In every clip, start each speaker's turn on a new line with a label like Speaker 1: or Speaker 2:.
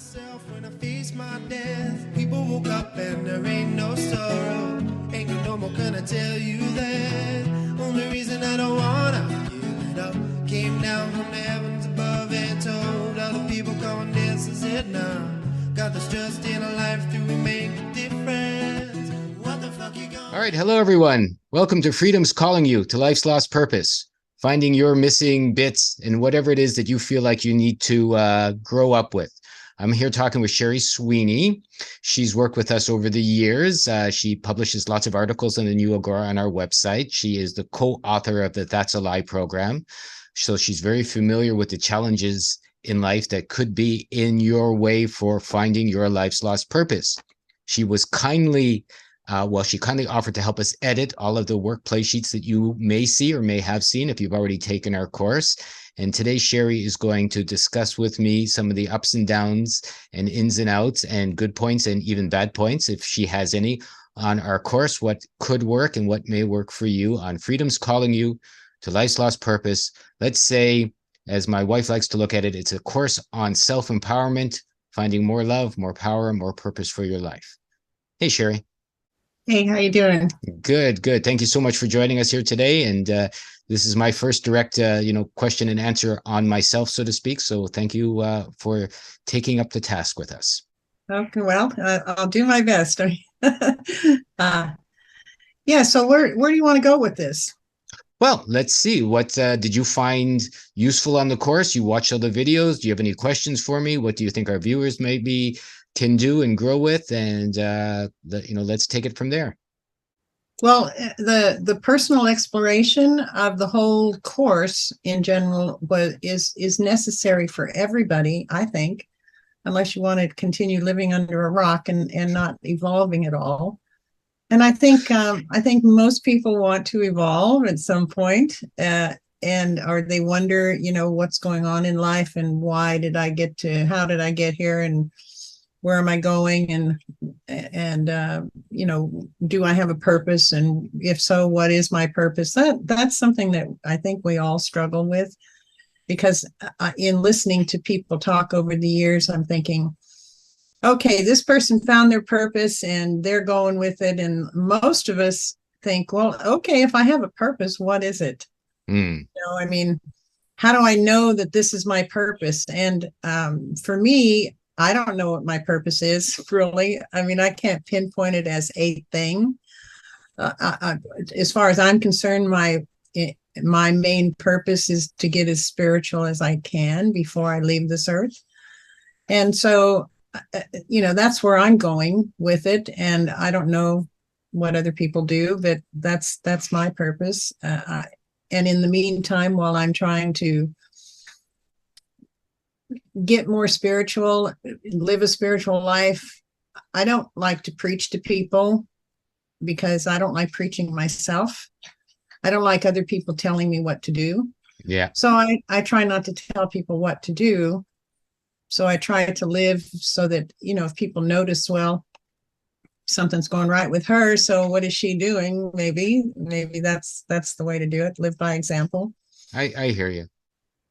Speaker 1: myself when I face my death. People woke up and there ain't no sorrow. Ain't no more gonna tell you that. Only reason I don't wanna give it up. Came down from the heavens above and told other people come and dance and said now. Got this trust in a life, do we make a difference? What the fuck you gonna...
Speaker 2: All right, hello everyone. Welcome to Freedom's Calling You to Life's Lost Purpose. Finding your missing bits and whatever it is that you feel like you need to grow up with. I'm here talking with Sherry Sweeney. She's worked with us over the years. She publishes lots of articles in the New Agora on our website. She is the co-author of the That's a Lie program. So she's very familiar with the challenges in life that could be in your way for finding your life's lost purpose. She was kindly she kindly offered to help us edit all of the workplace sheets that you may see or may have seen if you've already taken our course. And today, Sherry is going to discuss with me some of the ups and downs and ins and outs and good points and even bad points, if she has any, on our course, what could work and what may work for you on Freedom's Calling You to Life's Lost Purpose. Let's say, as my wife likes to look at it, it's a course on self-empowerment, finding more love, more power, more purpose for your life. Hey, Sherry.
Speaker 3: Hey, how you doing?
Speaker 2: Good, good. Thank you so much for joining us here today. And this is my first direct, question and answer on myself, so to speak. So thank you for taking up the task with us.
Speaker 3: Okay, well, I'll do my best. So where do you want to go with this?
Speaker 2: Well, let's see. What did you find useful on the course? You watched all the videos. Do you have any questions for me? What do you think our viewers maybe can do and grow with? And let's take it from there.
Speaker 3: Well, the personal exploration of the whole course in general is necessary for everybody, I think, unless you want to continue living under a rock and not evolving at all. And I think most people want to evolve at some point, or they wonder, what's going on in life and how did I get here and where am I going? And do I have a purpose? And if so, what is my purpose? That's something that I think we all struggle with, because in listening to people talk over the years, I'm thinking, okay, this person found their purpose and they're going with it. And most of us think, well, okay, if I have a purpose, what is it? How do I know that this is my purpose? And for me, I don't know what my purpose is, really. I can't pinpoint it as a thing. As far as I'm concerned, my main purpose is to get as spiritual as I can before I leave this earth. And so, that's where I'm going with it. And I don't know what other people do, but that's my purpose. And in the meantime, while I'm trying to get more spiritual, live a spiritual life, I don't like to preach to people because I don't like preaching myself. I don't like other people telling me what to do.
Speaker 2: Yeah.
Speaker 3: So I try not to tell people what to do. So I try to live so that, if people notice, well, something's going right with her, so what is she doing? Maybe that's the way to do it. Live by example.
Speaker 2: I hear you.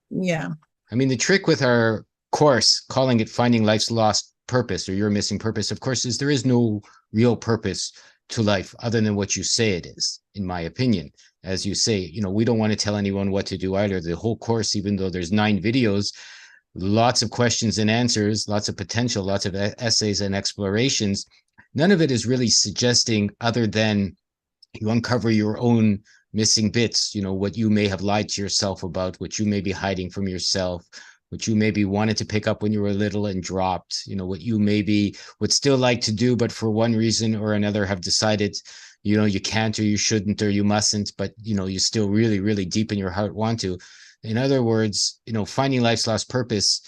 Speaker 3: Yeah.
Speaker 2: The trick with our course, calling it Finding Life's Lost Purpose or Your Missing Purpose, of course, is there is no real purpose to life other than what you say it is, in my opinion. As you say, we don't want to tell anyone what to do either. The whole course, even though there's 9 videos, lots of questions and answers, lots of potential, lots of essays and explorations, none of it is really suggesting other than you uncover your own missing bits, what you may have lied to yourself about, what you may be hiding from yourself, what you maybe wanted to pick up when you were little and dropped, what you maybe would still like to do, but for one reason or another have decided, you can't or you shouldn't or you mustn't, but, you still really, really deep in your heart want to. In other words, finding life's lost purpose,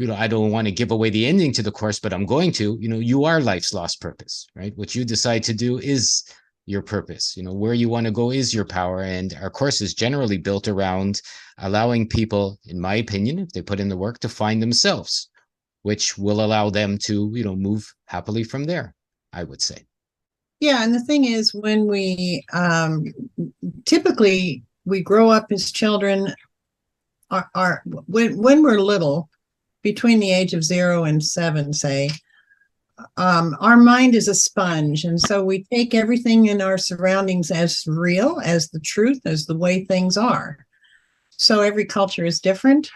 Speaker 2: I don't want to give away the ending to the course, but I'm going to, you are life's lost purpose, right? What you decide to do is your purpose. Where you want to go is your power. And our course is generally built around allowing people, in my opinion, if they put in the work, to find themselves, which will allow them to, move happily from there, I would say.
Speaker 3: Yeah. And the thing is, when we typically we grow up as children, when we're little, between the age of 0 and 7, say, our mind is a sponge. And so we take everything in our surroundings as real, as the truth, as the way things are. So every culture is different.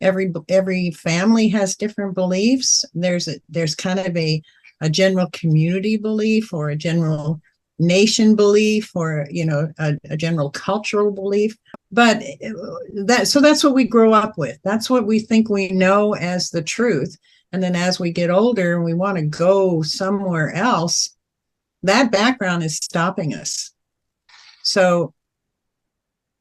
Speaker 3: Every family has different beliefs. There's kind of a general community belief, or a general nation belief, or a general cultural belief. But that's what we grow up with. That's what we think we know as the truth. And then as we get older and we want to go somewhere else, that background is stopping us. So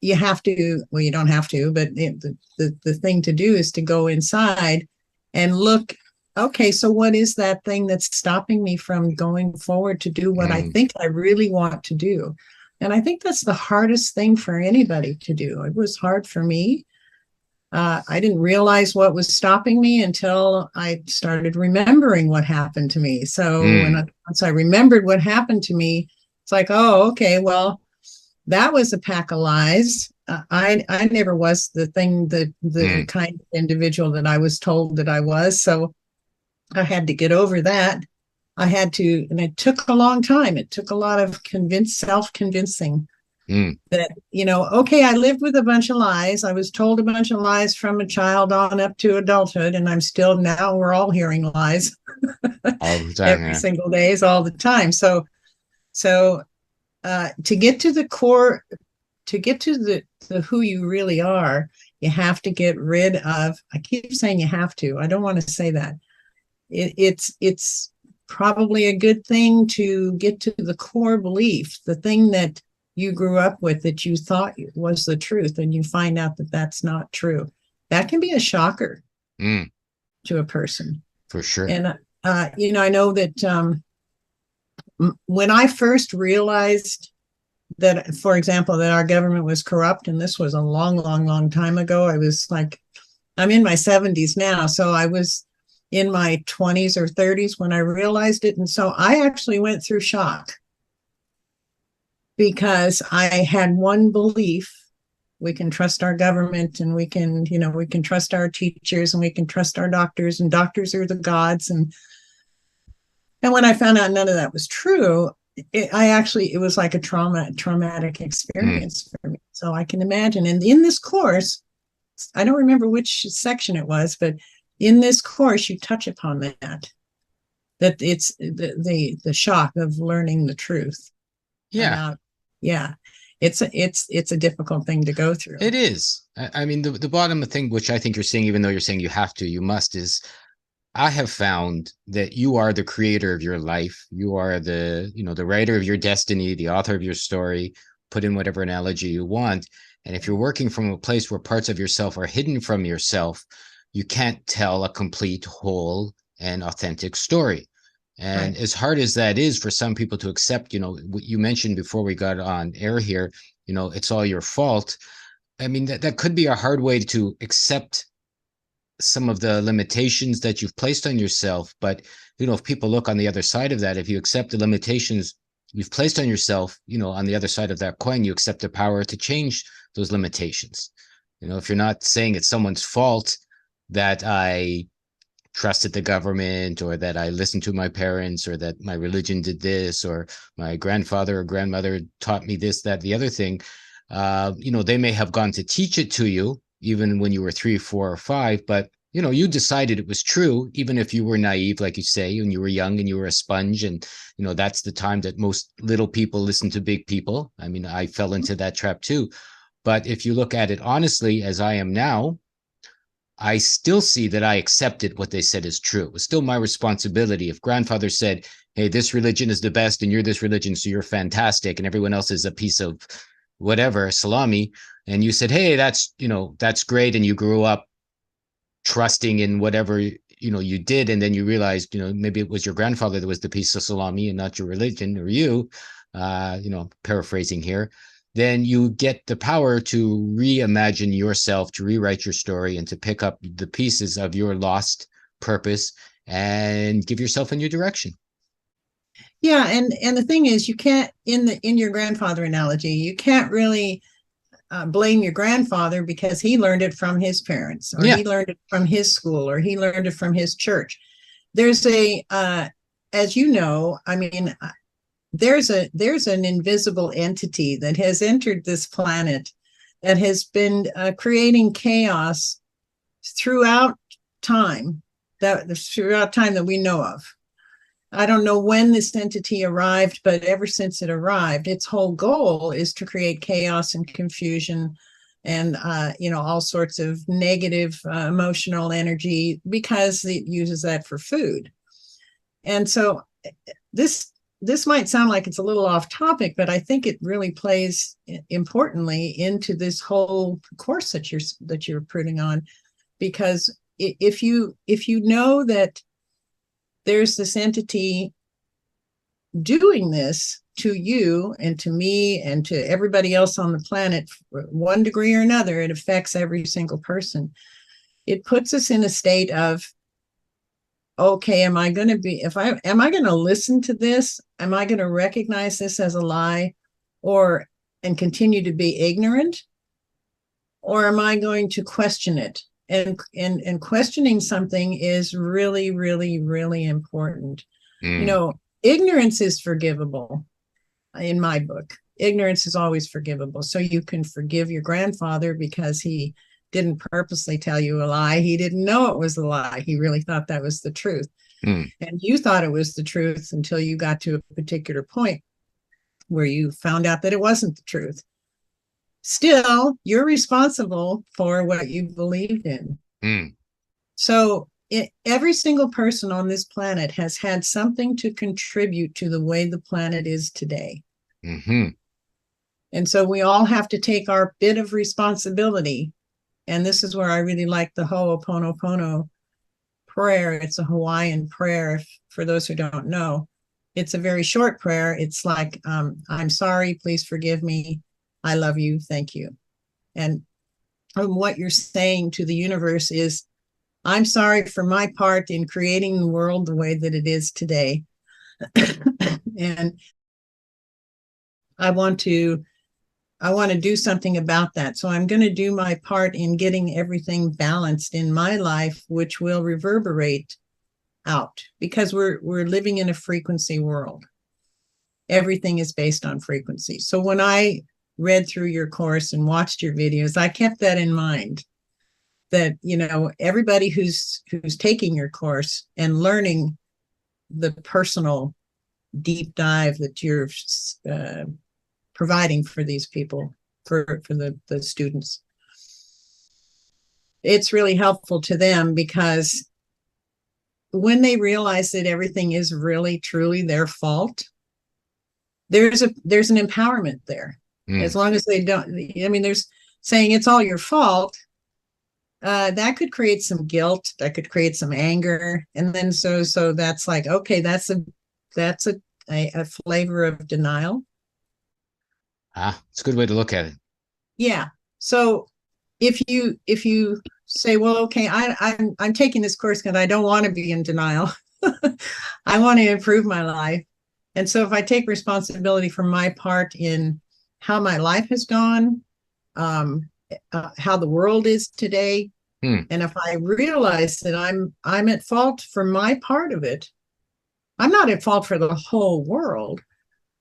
Speaker 3: you have to, well, you don't have to, but the thing to do is to go inside and look, okay, so what is that thing that's stopping me from going forward to do what I think I really want to do? And I think that's the hardest thing for anybody to do. It was hard for me. I didn't realize what was stopping me until I started remembering what happened to me. So once I remembered what happened to me, it's like, oh, okay, well, that was a pack of lies. I never was the kind of individual that I was told that I was. So I had to get over that. I had to, and it took a long time. It took a lot of self-convincing that, okay, I lived with a bunch of lies. I was told a bunch of lies from a child on up to adulthood, and we're all hearing lies
Speaker 2: all the time,
Speaker 3: every single day, all the time. So to get to the core, to get to the who you really are, you have to get rid of, I keep saying you have to, I don't want to say that. It's probably a good thing to get to the core belief, the thing that you grew up with that you thought was the truth, and you find out that that's not true. That can be a shocker to a person.
Speaker 2: For sure.
Speaker 3: And, I know that when I first realized that, for example, that our government was corrupt, and this was a long, long, long time ago, I was like, I'm in my 70s now, so I was in my 20s or 30s when I realized it. And so I actually went through shock, because I had one belief: we can trust our government, and we can trust our teachers, and we can trust our doctors, and doctors are the gods. And when I found out none of that was true, it was like a traumatic experience for me. So I can imagine. And in this course, I don't remember which section it was, but in this course, you touch upon that it's the shock of learning the truth.
Speaker 2: Yeah.
Speaker 3: It's a difficult thing to go through.
Speaker 2: It is. I mean, the bottom thing, which I think you're saying, even though you're saying you have to, you must, is I have found that you are the creator of your life. You are the writer of your destiny, the author of your story. Put in whatever analogy you want. And if you're working from a place where parts of yourself are hidden from yourself, you can't tell a complete, whole, and authentic story. And as hard as that is for some people to accept, what you mentioned before we got on air here, it's all your fault. I mean, that could be a hard way to accept some of the limitations that you've placed on yourself. But, if people look on the other side of that, if you accept the limitations you've placed on yourself, on the other side of that coin, you accept the power to change those limitations. If you're not saying it's someone's fault that I trusted the government, or that I listened to my parents, or that my religion did this, or my grandfather or grandmother taught me this, that, the other thing, they may have gone to teach it to you even when you were 3, 4, or 5, but you decided it was true, even if you were naive, like you say, and you were young and you were a sponge. And that's the time that most little people listen to big people. I mean, I fell into that trap too. But if you look at it honestly, as I am now, I still see that I accepted what they said is true. It was still my responsibility. If grandfather said, hey, this religion is the best and you're this religion, so you're fantastic, and everyone else is a piece of whatever, salami, and you said, hey, that's great, and you grew up trusting in whatever, you did, and then you realized, maybe it was your grandfather that was the piece of salami and not your religion or you, paraphrasing here, then you get the power to reimagine yourself, to rewrite your story, and to pick up the pieces of your lost purpose and give yourself a new direction.
Speaker 3: Yeah, and the thing is, you can't, in your grandfather analogy, you can't really blame your grandfather because he learned it from his parents, or
Speaker 2: Yeah.
Speaker 3: he learned it from his school, or he learned it from his church. There's as you know, I mean, there's an invisible entity that has entered this planet that has been creating chaos throughout time that we know of. I don't know when this entity arrived, but ever since it arrived, its whole goal is to create chaos and confusion and, all sorts of negative emotional energy, because it uses that for food. And so this might sound like it's a little off topic, but I think it really plays importantly into this whole course that you're putting on, because if you know that there's this entity doing this to you and to me and to everybody else on the planet, one degree or another, it affects every single person. It puts us in a state of, okay, am I going to listen to this? Am I going to recognize this as a lie and continue to be ignorant? Or am I going to question it? And questioning something is really, really, really important. Ignorance is forgivable. In my book, ignorance is always forgivable. So you can forgive your grandfather because he didn't purposely tell you a lie. He didn't know it was a lie. He really thought that was the truth. And you thought it was the truth until you got to a particular point where you found out that it wasn't the truth. Still, you're responsible for what you believed in. So every single person on this planet has had something to contribute to the way the planet is today. And so we all have to take our bit of responsibility. And this is where I really like the Ho'oponopono prayer. It's a Hawaiian prayer, for those who don't know. It's a very short prayer. It's like, I'm sorry, please forgive me. I love you. Thank you. And what you're saying to the universe is, I'm sorry for my part in creating the world the way that it is today. And I want to do something about that. So I'm going to do my part in getting everything balanced in my life, which will reverberate out, because we're living in a frequency world. Everything is based on frequency. So when I read through your course and watched your videos, I kept that in mind, that, everybody who's taking your course and learning the personal deep dive that you're providing for these people, for the students, it's really helpful to them, because when they realize that everything is really truly their fault, there's an empowerment there. As long as they don't, there's saying it's all your fault, that could create some guilt, that could create some anger, and then so that's like, okay, that's a flavor of denial.
Speaker 2: It's a good way to look at it.
Speaker 3: Yeah. So if you say, well, okay, I'm taking this course because I don't want to be in denial. I want to improve my life. And so if I take responsibility for my part in how my life has gone, how the world is today, and if I realize that I'm at fault for my part of it, I'm not at fault for the whole world,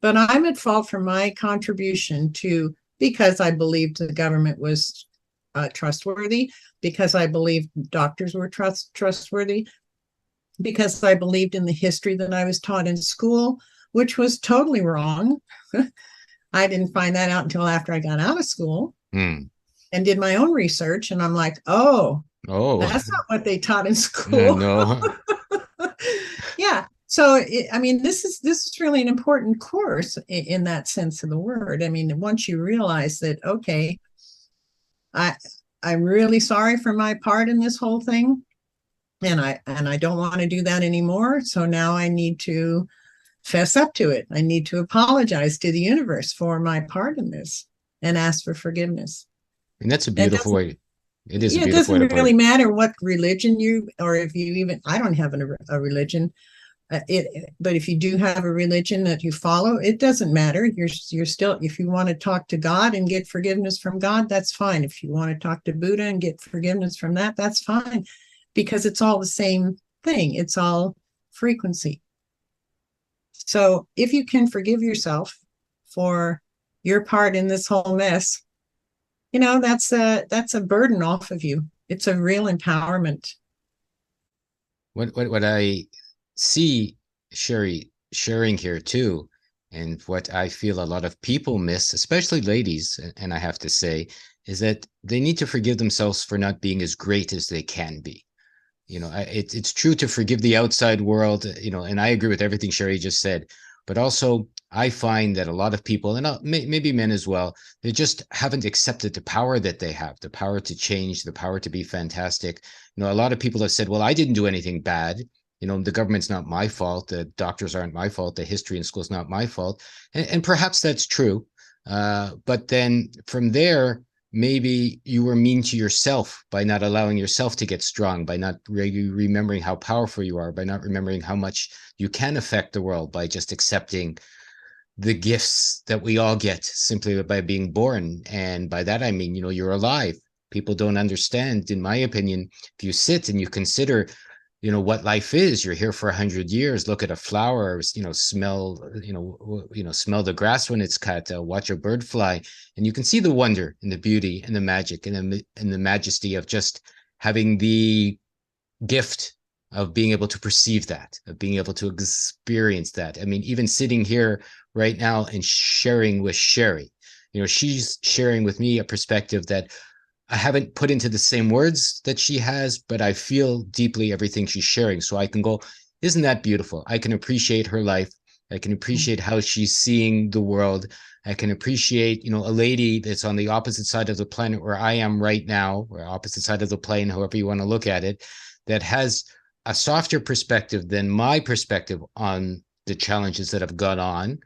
Speaker 3: but I'm at fault for my contribution to, because I believed the government was trustworthy, because I believed doctors were trustworthy, because I believed in the history that I was taught in school, which was totally wrong. I didn't find that out until after I got out of school and did my own research. And I'm like, oh, that's not what they taught in school.
Speaker 2: No.
Speaker 3: Yeah. So, this is really an important course in that sense of the word. Once you realize that, okay, I'm really sorry for my part in this whole thing, and I don't want to do that anymore. So now I need to fess up to it. I need to apologize to the universe for my part in this and ask for forgiveness.
Speaker 2: And that's a beautiful way. It is a beautiful way to put it. It
Speaker 3: doesn't really matter what religion or if you even, I don't have a religion. But if you do have a religion that you follow, it doesn't matter. You're still, if you want to talk to God and get forgiveness from God, that's fine. If you want to talk to Buddha and get forgiveness from that, that's fine, because it's all the same thing. It's all frequency. So if you can forgive yourself for your part in this whole mess, that's a burden off of you. It's a real empowerment.
Speaker 2: What I see Sherry sharing here too, and what I feel a lot of people miss, especially ladies, and I have to say, is that they need to forgive themselves for not being as great as they can be. It's true to forgive the outside world, and I agree with everything Sherry just said, but also I find that a lot of people, and maybe men as well, they just haven't accepted the power that they have, the power to change, the power to be fantastic. A lot of people have said, well, I didn't do anything bad. The government's not my fault. The doctors aren't my fault. The history in school is not my fault. And perhaps that's true. But then from there, maybe you were mean to yourself by not allowing yourself to get strong, by not remembering how powerful you are, by not remembering how much you can affect the world, by just accepting the gifts that we all get simply by being born. And by that, I mean, you're alive. People don't understand, in my opinion, if you sit and you consider what life is. You're here for 100 years. Look at a flower, smell the grass when it's cut, watch a bird fly, and you can see the wonder and the beauty and the magic and the majesty of just having the gift of being able to perceive that, of being able to experience that. I mean, even sitting here right now and sharing with Sherry, she's sharing with me a perspective that I haven't put into the same words that she has, but I feel deeply everything she's sharing. So I can go, isn't that beautiful? I can appreciate her life. I can appreciate how she's seeing the world. I can appreciate, a lady that's on the opposite side of the planet where I am right now, or opposite side of the plane, however you want to look at it, that has a softer perspective than my perspective on the challenges that have gone on.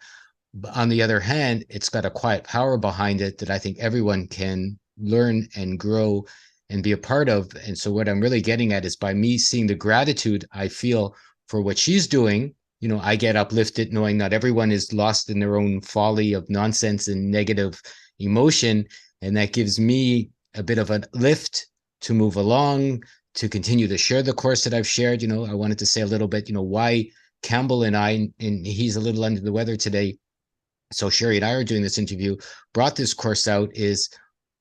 Speaker 2: But on the other hand, it's got a quiet power behind it that I think everyone can learn and grow and be a part of. And so what I'm really getting at is by me seeing the gratitude I feel for what she's doing, I get uplifted knowing not everyone is lost in their own folly of nonsense and negative emotion. And that gives me a bit of a lift to move along, to continue to share the course that I've shared. I wanted to say a little bit, why Cambell and I, and he's a little under the weather today, so Sherry and I are doing this interview, brought this course out is,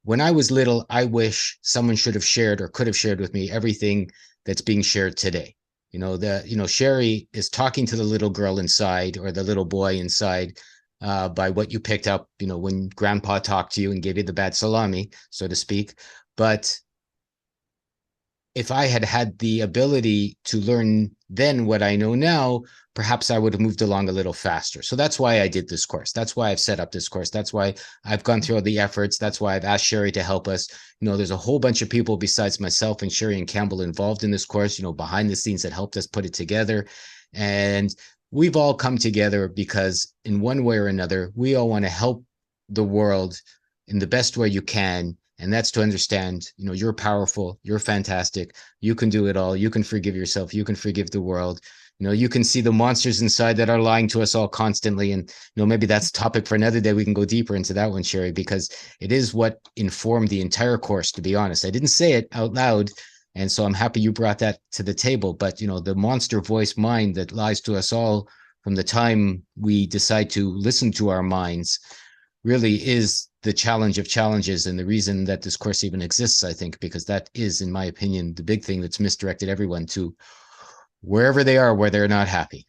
Speaker 2: when I was little, I wish someone should have shared or could have shared with me everything that's being shared today. Sherry is talking to the little girl inside or the little boy inside by what you picked up, when grandpa talked to you and gave you the bad salami, so to speak. But if I had had the ability to learn then what I know now, perhaps I would have moved along a little faster. So that's why I did this course. That's why I've set up this course. That's why I've gone through all the efforts. That's why I've asked Sherry to help us. There's a whole bunch of people besides myself and Sherry and Cambell involved in this course, behind the scenes that helped us put it together. And we've all come together because in one way or another, we all want to help the world in the best way you can. And that's to understand, you're powerful, you're fantastic, you can do it all, you can forgive yourself, you can forgive the world. You can see the monsters inside that are lying to us all constantly. And, maybe that's a topic for another day. We can go deeper into that one, Sherry, because it is what informed the entire course, to be honest. I didn't say it out loud. And so I'm happy you brought that to the table. But, the monster voice mind that lies to us all from the time we decide to listen to our minds really is the challenge of challenges and the reason that this course even exists, I think, because that is, in my opinion, the big thing that's misdirected everyone to wherever they are, where they're not happy.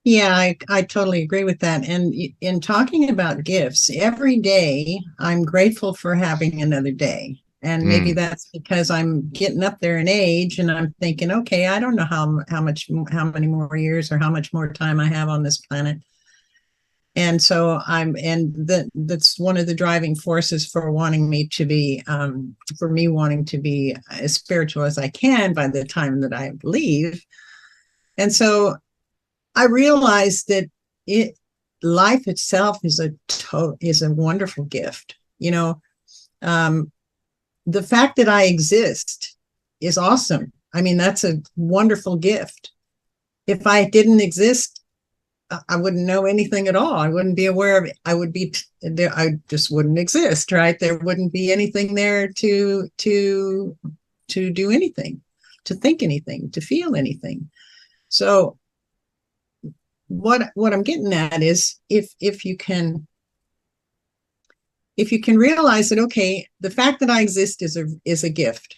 Speaker 3: Yeah, I totally agree with that. And in talking about gifts, every day I'm grateful for having another day. And maybe that's because I'm getting up there in age and I'm thinking, okay, I don't know how many more years or how much more time I have on this planet. And so that's one of the driving forces for wanting me to be, wanting to be as spiritual as I can by the time that I leave. And so I realized that life itself is a wonderful gift. The fact that I exist is awesome. I mean, that's a wonderful gift. If I didn't exist, I wouldn't know anything at all. I wouldn't be aware of it. I would be there. I just wouldn't exist, right? There wouldn't be anything there to do anything, to think anything, to feel anything. So what I'm getting at is if you can realize that, okay, the fact that I exist is a gift.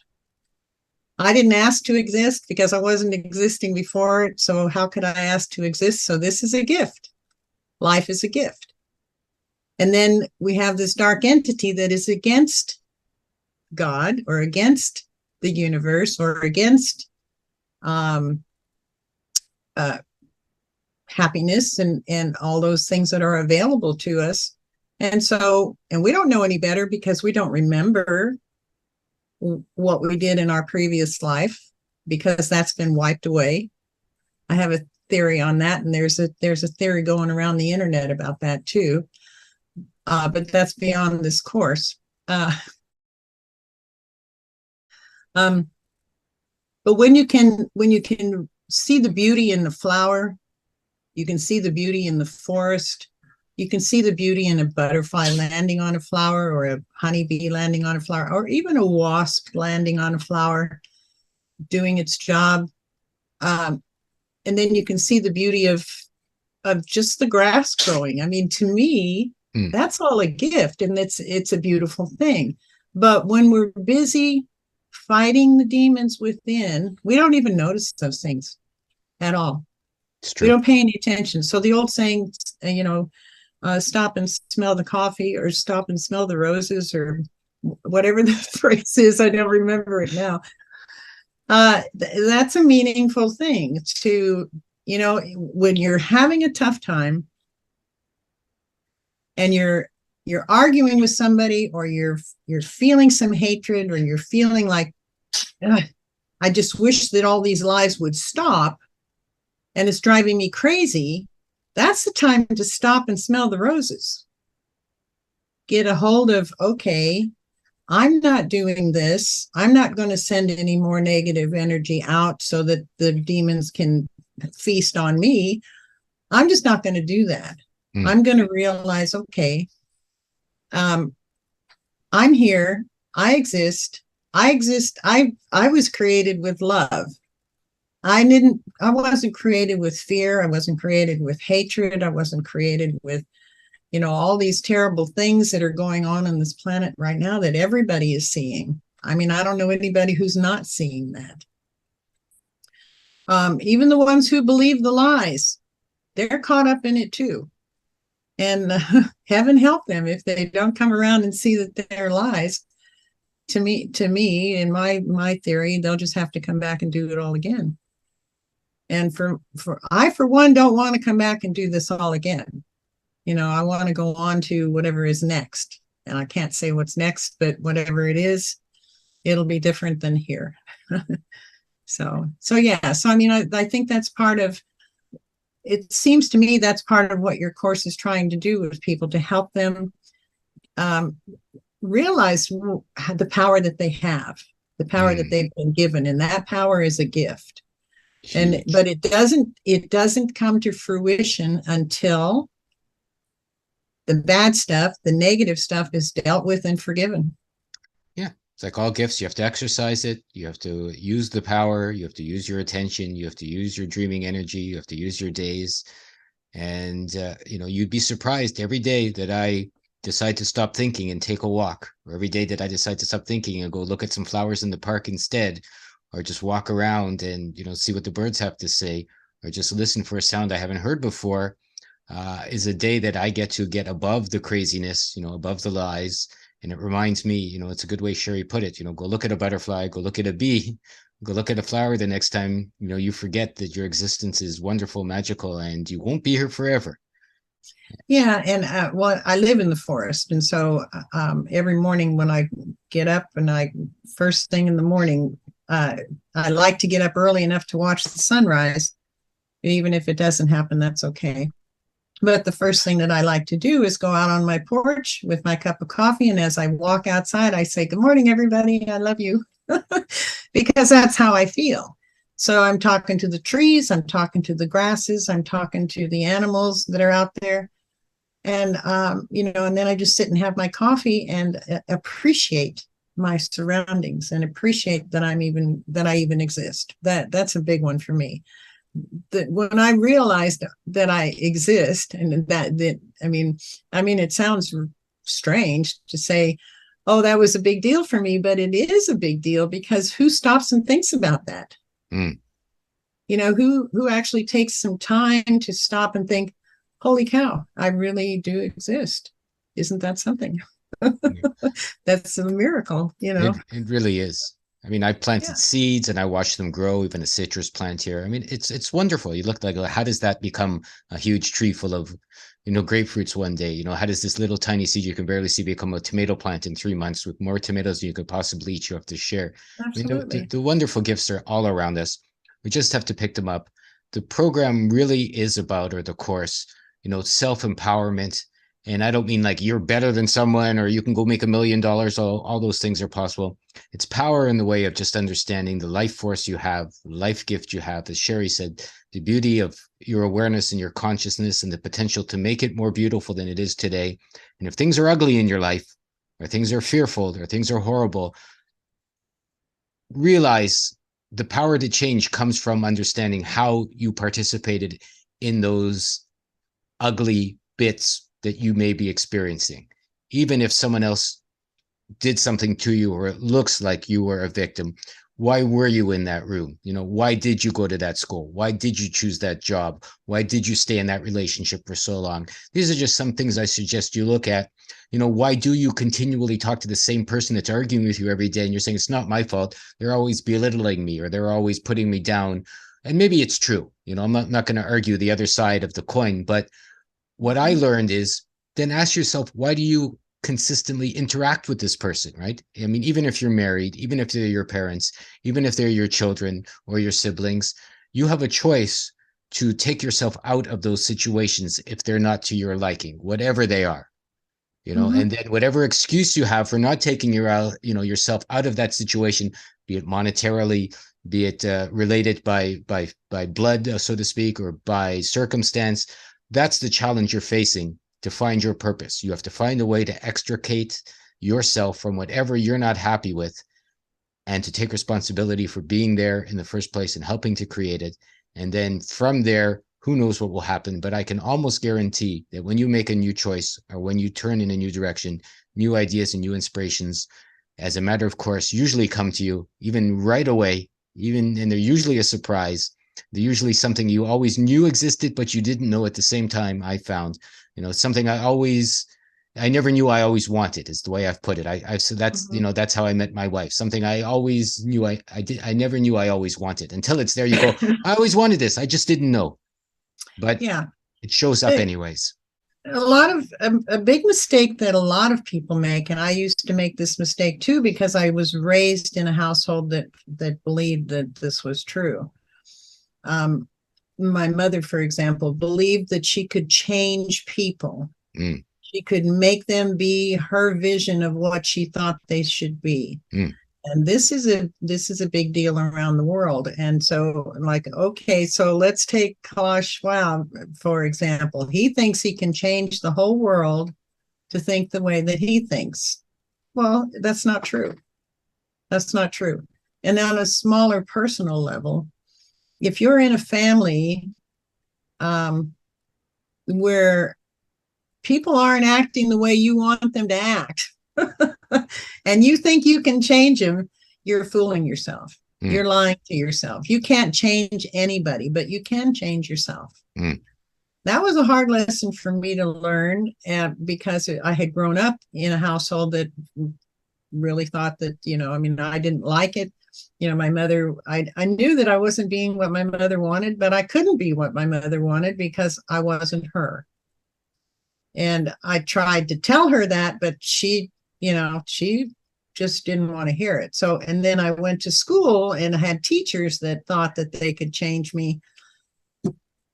Speaker 3: I didn't ask to exist because I wasn't existing before it. So how could I ask to exist? So this is a gift. Life is a gift. And then we have this dark entity that is against God or against the universe or against happiness and all those things that are available to us. And we don't know any better because we don't remember what we did in our previous life, because that's been wiped away. I have a theory on that, and there's a theory going around the internet about that too. But that's beyond this course. But when you can see the beauty in the flower, you can see the beauty in the forest, you can see the beauty in a butterfly landing on a flower, or a honeybee landing on a flower, or even a wasp landing on a flower, doing its job. And then you can see the beauty of just the grass growing. I mean, to me, that's all a gift, and it's a beautiful thing. But when we're busy fighting the demons within, we don't even notice those things at all.
Speaker 2: It's true.
Speaker 3: We don't pay any attention. So the old saying, stop and smell the coffee, or stop and smell the roses, or whatever the phrase is, I don't remember it now. That's a meaningful thing to, when you're having a tough time and you're arguing with somebody, or you're feeling some hatred, or you're feeling like, I just wish that all these lies would stop and it's driving me crazy. That's the time to stop and smell the roses. Get a hold of, okay, I'm not doing this. I'm not going to send any more negative energy out so that the demons can feast on me. I'm just not going to do that. I'm going to realize, okay, I'm here. I exist. I was created with love. I wasn't created with fear. I wasn't created with hatred. I wasn't created with, all these terrible things that are going on this planet right now that everybody is seeing. I mean, I don't know anybody who's not seeing that. Even the ones who believe the lies, they're caught up in it too. And heaven help them if they don't come around and see that they're lies. To me, in my theory, they'll just have to come back and do it all again. And I, for one, don't want to come back and do this all again. I want to go on to whatever is next. And I can't say what's next, but whatever it is, it'll be different than here. So yeah. So, I mean, I think that's part of, it seems to me that's part of what your course is trying to do with people, to help them realize the power that they have, the power that they've been given. And that power is a gift. But it doesn't come to fruition until the bad stuff, the negative stuff, is dealt with and forgiven.
Speaker 2: Yeah. It's like all gifts. You have to exercise it. You have to use the power. You have to use your attention. You have to use your dreaming energy. You have to use your days. And, you'd be surprised every day that I decide to stop thinking and take a walk, or every day that I decide to stop thinking and go look at some flowers in the park instead, or just walk around and, see what the birds have to say, or just listen for a sound I haven't heard before, is a day that I get to get above the craziness, above the lies. And it reminds me, it's a good way Sherry put it, go look at a butterfly, go look at a bee, go look at a flower the next time, you forget that your existence is wonderful, magical, and you won't be here forever.
Speaker 3: Yeah. And I live in the forest. And so every morning when I get up, and first thing in the morning, I like to get up early enough to watch the sunrise. Even if it doesn't happen, that's okay. But the first thing that I like to do is go out on my porch with my cup of coffee. And as I walk outside, I say, good morning, everybody. I love you. Because that's how I feel. So I'm talking to the trees, I'm talking to the grasses, I'm talking to the animals that are out there. And, and then I just sit and have my coffee and appreciate my surroundings and appreciate that I even exist. That's a big one for me. That when I realized that I exist, and I mean, it sounds strange to say, oh, that was a big deal for me, but it is a big deal, because who stops and thinks about that?
Speaker 2: Mm.
Speaker 3: Who actually takes some time to stop and think, holy cow, I really do exist. Isn't that something? That's a miracle,
Speaker 2: It really is. I mean, I planted
Speaker 3: Yeah.
Speaker 2: seeds and I watched them grow, even a citrus plant here. I mean, it's wonderful. You look like, how does that become a huge tree full of, grapefruits one day? How does this little tiny seed you can barely see become a tomato plant in 3 months with more tomatoes than you could possibly eat? You have to share. I mean,
Speaker 3: Absolutely.
Speaker 2: the wonderful gifts are all around us. We just have to pick them up. The program really is about, or the course, self-empowerment. And I don't mean like you're better than someone or you can go make $1 million. All those things are possible. It's power in the way of just understanding the life force you have, life gift you have. As Sherry said, the beauty of your awareness and your consciousness and the potential to make it more beautiful than it is today. And if things are ugly in your life, or things are fearful, or things are horrible, realize the power to change comes from understanding how you participated in those ugly bits that you may be experiencing. Even if someone else did something to you or it looks like you were a victim, why were you in that room? Why did you go to that school? Why did you choose that job? Why did you stay in that relationship for so long? These are just some things I suggest you look at. Why do you continually talk to the same person that's arguing with you every day and you're saying, it's not my fault, they're always belittling me or they're always putting me down? And maybe it's true. I'm not going to argue the other side of the coin, but what I learned is, then ask yourself, why do you consistently interact with this person, right? I mean, even if you're married, even if they're your parents, even if they're your children or your siblings, you have a choice to take yourself out of those situations if they're not to your liking, whatever they are. And then whatever excuse you have for not taking yourself out of that situation, be it monetarily, be it related by blood, so to speak, or by circumstance, that's the challenge you're facing to find your purpose. You have to find a way to extricate yourself from whatever you're not happy with and to take responsibility for being there in the first place and helping to create it. And then from there, who knows what will happen, but I can almost guarantee that when you make a new choice or when you turn in a new direction, new ideas and new inspirations, as a matter of course, usually come to you even right away, and they're usually a surprise. They're usually something you always knew existed, but you didn't know at the same time. I found, something I never knew I always wanted is the way I've put it. I've said that's how I met my wife. Something I always knew I never knew I always wanted until it's there. You go, I always wanted this. I just didn't know. But
Speaker 3: Yeah,
Speaker 2: it shows up anyways.
Speaker 3: A big mistake that a lot of people make, and I used to make this mistake too, because I was raised in a household that believed that this was true. My mother, for example, believed that she could change people.
Speaker 2: Mm.
Speaker 3: She could make them be her vision of what she thought they should be.
Speaker 2: Mm.
Speaker 3: And this is a big deal around the world. And so, like, okay, so let's take Klaus Schwab, for example. He thinks he can change the whole world to think the way that he thinks. Well, that's not true. That's not true. And on a smaller personal level, if you're in a family where people aren't acting the way you want them to act, and you think you can change them, you're fooling yourself.
Speaker 2: Mm.
Speaker 3: You're lying to yourself. You can't change anybody, but you can change yourself.
Speaker 2: Mm.
Speaker 3: That was a hard lesson for me to learn, because I had grown up in a household that really thought that, I didn't like it. My mother, I knew that I wasn't being what my mother wanted, but I couldn't be what my mother wanted because I wasn't her. And I tried to tell her that, but she just didn't want to hear it. So, and then I went to school and had teachers that thought that they could change me.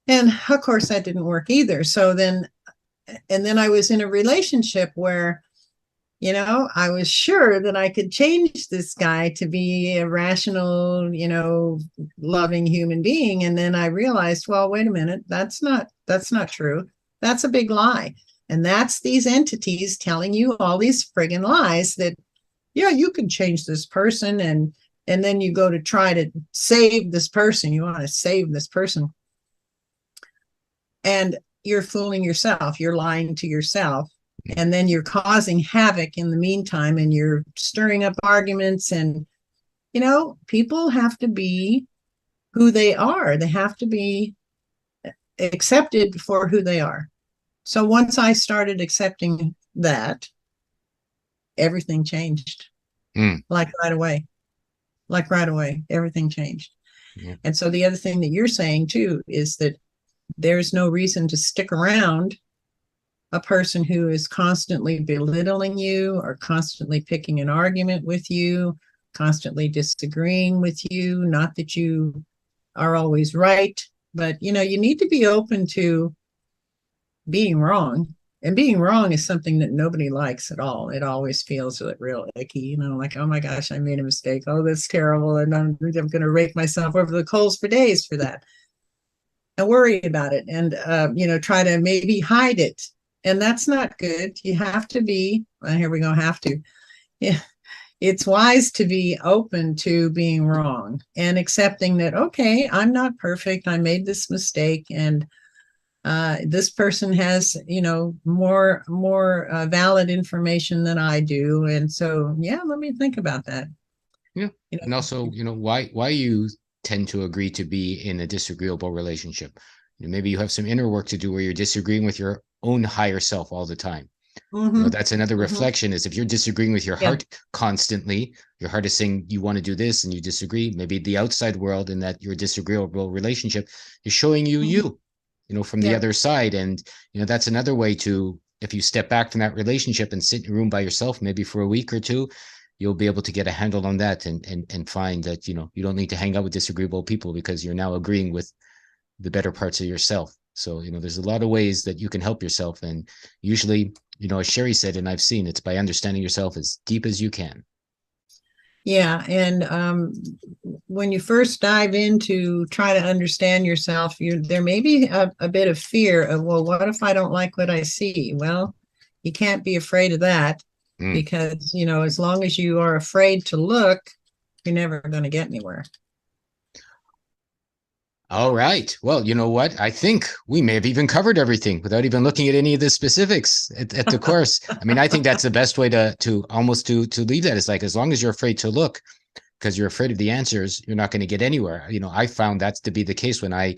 Speaker 3: And of course that didn't work either. So then I was in a relationship where, I was sure that I could change this guy to be a rational, loving human being. And then I realized, well, wait a minute, that's not true. That's a big lie. And that's these entities telling you all these friggin' lies that, yeah, you can change this person. And then you go to try to save this person. You want to save this person. And you're fooling yourself. You're lying to yourself. And then you're causing havoc in the meantime, and you're stirring up arguments. And, people have to be who they are. They have to be accepted for who they are. So once I started accepting that, everything changed. Like right away, everything changed. Yeah. And so the other thing that you're saying too is that there's no reason to stick around a person who is constantly belittling you, or constantly picking an argument with you, constantly disagreeing with you. Not that you are always right, but you need to be open to being wrong. And being wrong is something that nobody likes at all. It always feels real icky, like, oh my gosh, I made a mistake. Oh, that's terrible. And I'm going to rake myself over the coals for days for that. And worry about it, and try to maybe hide it. And that's not good. You have to be, well, here we go, have to. Yeah. It's wise to be open to being wrong and accepting that, okay, I'm not perfect. I made this mistake, and this person has, more valid information than I do. And so, yeah, let me think about that.
Speaker 2: Yeah. And also, why you tend to agree to be in a disagreeable relationship. Maybe you have some inner work to do where you're disagreeing with your own higher self all the time. That's another reflection, is if you're disagreeing with your heart constantly, your heart is saying you want to do this and you disagree. Maybe the outside world, in that your disagreeable relationship, is showing you, from the other side. And, that's another way to, if you step back from that relationship and sit in a room by yourself, maybe for a week or two, you'll be able to get a handle on that and find that, you don't need to hang out with disagreeable people, because you're now agreeing with the better parts of yourself. So, there's a lot of ways that you can help yourself. And usually, as Sherry said, and I've seen, it's by understanding yourself as deep as you can.
Speaker 3: Yeah. And when you first dive into try to understand yourself, there may be a bit of fear of, well, what if I don't like what I see? Well, you can't be afraid of that, because, as long as you are afraid to look, you're never going to get anywhere.
Speaker 2: All right. Well, you know what? I think we may have even covered everything without even looking at any of the specifics at the course. I mean, I think that's the best way to leave that. Is like, as long as you're afraid to look, because you're afraid of the answers, you're not going to get anywhere. I found that to be the case when I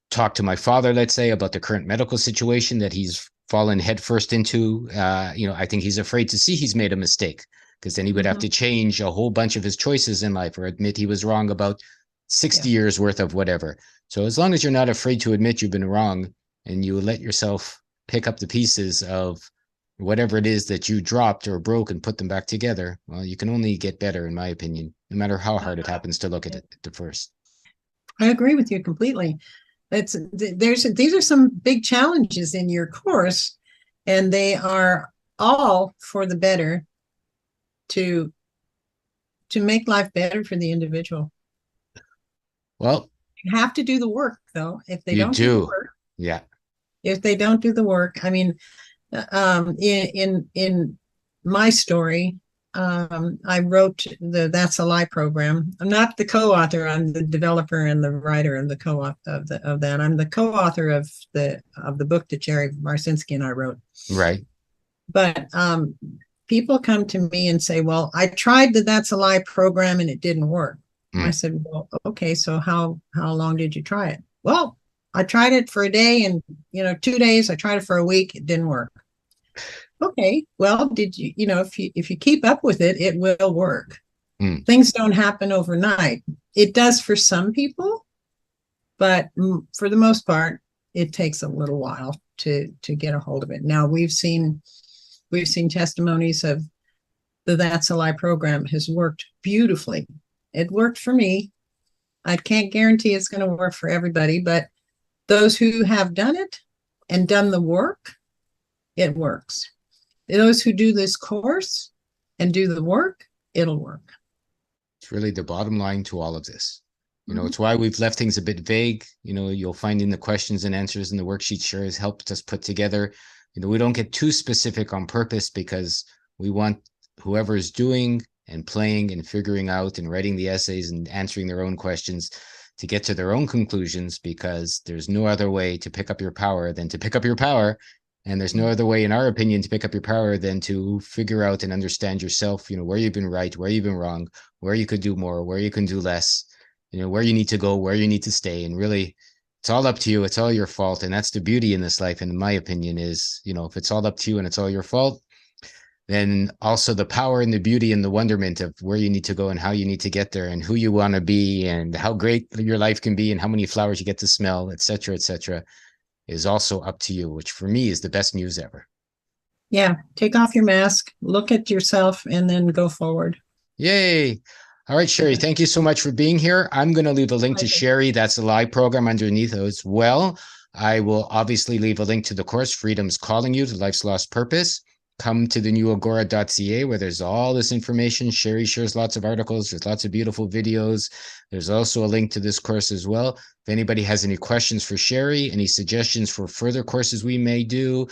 Speaker 2: talked to my father, let's say, about the current medical situation that he's fallen headfirst into. I think he's afraid to see he's made a mistake, because then he would have to change a whole bunch of his choices in life, or admit he was wrong about 60 years worth of whatever. So as long as you're not afraid to admit you've been wrong, and you let yourself pick up the pieces of whatever it is that you dropped or broke and put them back together, well, you can only get better, in my opinion, no matter how hard it happens to look at it at first.
Speaker 3: I agree with you completely. These are some big challenges in your course, and they are all for the better, to make life better for the individual.
Speaker 2: Well,
Speaker 3: you have to do the work, though. If they don't
Speaker 2: do
Speaker 3: the work,
Speaker 2: yeah.
Speaker 3: If they don't do the work, I mean, in my story, I wrote the That's a Lie program. I'm not the co-author. I'm the developer and the writer and the co-author of that. I'm the co-author of the book that Jerry Marcinski and I wrote.
Speaker 2: Right.
Speaker 3: But people come to me and say, well, I tried the That's a Lie program and it didn't work. I said, well, okay, so how long did you try it? Well, I tried it for a day and, 2 days. I tried it for a week. It didn't work. Okay, well, did you, if you keep up with it, it will work. Things don't happen overnight. It does for some people, but for the most part, it takes a little while to get a hold of it. Now, we've seen testimonies of the That's a Lie program has worked beautifully. It worked for me. I can't guarantee it's going to work for everybody, but those who have done it and done the work, it works. those who do this course and do the work, it'll work.
Speaker 2: It's really the bottom line to all of this. You know, it's why we've left things a bit vague. You know, you'll find in the questions and answers in the worksheet sure has helped us put together. You know, we don't get too specific on purpose because we want whoever is doing and playing and figuring out and writing the essays and answering their own questions to get to their own conclusions, because there's no other way to pick up your power than to pick up your power. And there's no other way, in our opinion, to pick up your power than to figure out and understand yourself, you know, where you've been right, where you've been wrong, where you could do more, where you can do less, you know, where you need to go, where you need to stay. And really, it's all up to you. It's all your fault. And that's the beauty in this life. And in my opinion is, you know, if it's all up to you and it's all your fault, then also the power and the beauty and the wonderment of where you need to go and how you need to get there and who you want to be and how great your life can be and how many flowers you get to smell, et cetera, is also up to you, which for me is the best news ever.
Speaker 3: Yeah. Take off your mask, look at yourself, and then go forward.
Speaker 2: Yay. All right, Sherry, thank you so much for being here. I'm going to leave a link to Sherry. That's a live program underneath as well. I will obviously leave a link to the course, Freedom's Calling You to Life's Lost Purpose. Come to the newagora.ca where there's all this information. Sherry shares lots of articles. There's lots of beautiful videos. There's also a link to this course as well. If anybody has any questions for Sherry, any suggestions for further courses we may do,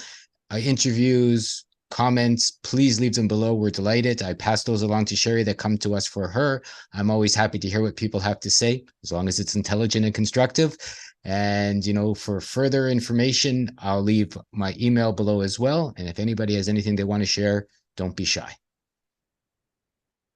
Speaker 2: interviews, comments, please leave them below. We're delighted. I pass those along to Sherry that come to us for her. I'm always happy to hear what people have to say, as long as it's intelligent and constructive. And, you know, for further information, I'll leave my email below as well. And if anybody has anything they want to share, don't be shy.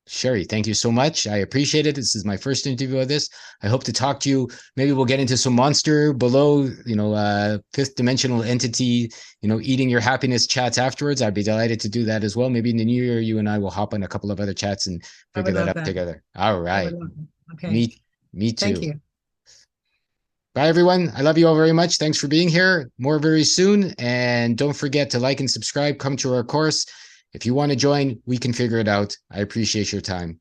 Speaker 2: Sherry, thank you so much. I appreciate it. This is my first interview of this. I hope to talk to you. Maybe we'll get into some monster below, you know, fifth dimensional entity, you know, eating your happiness chats afterwards. I'd be delighted to do that as well. Maybe in the new year, you and I will hop on a couple of other chats and figure that out together. All right.
Speaker 3: Okay.
Speaker 2: Me too.
Speaker 3: Thank you.
Speaker 2: Bye, everyone. I love you all very much. Thanks for being here. More very soon. And don't forget to like and subscribe. Come to our course. If you want to join, we can figure it out. I appreciate your time.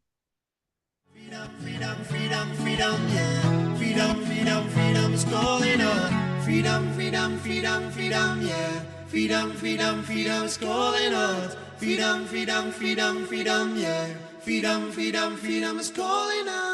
Speaker 1: Freedom, freedom, freedom, freedom, yeah. Freedom, freedom, freedom is calling on. Freedom, freedom, freedom, freedom, yeah. Freedom, freedom, freedom is calling on. Freedom, freedom, freedom, freedom, yeah. Freedom, freedom, freedom is calling on.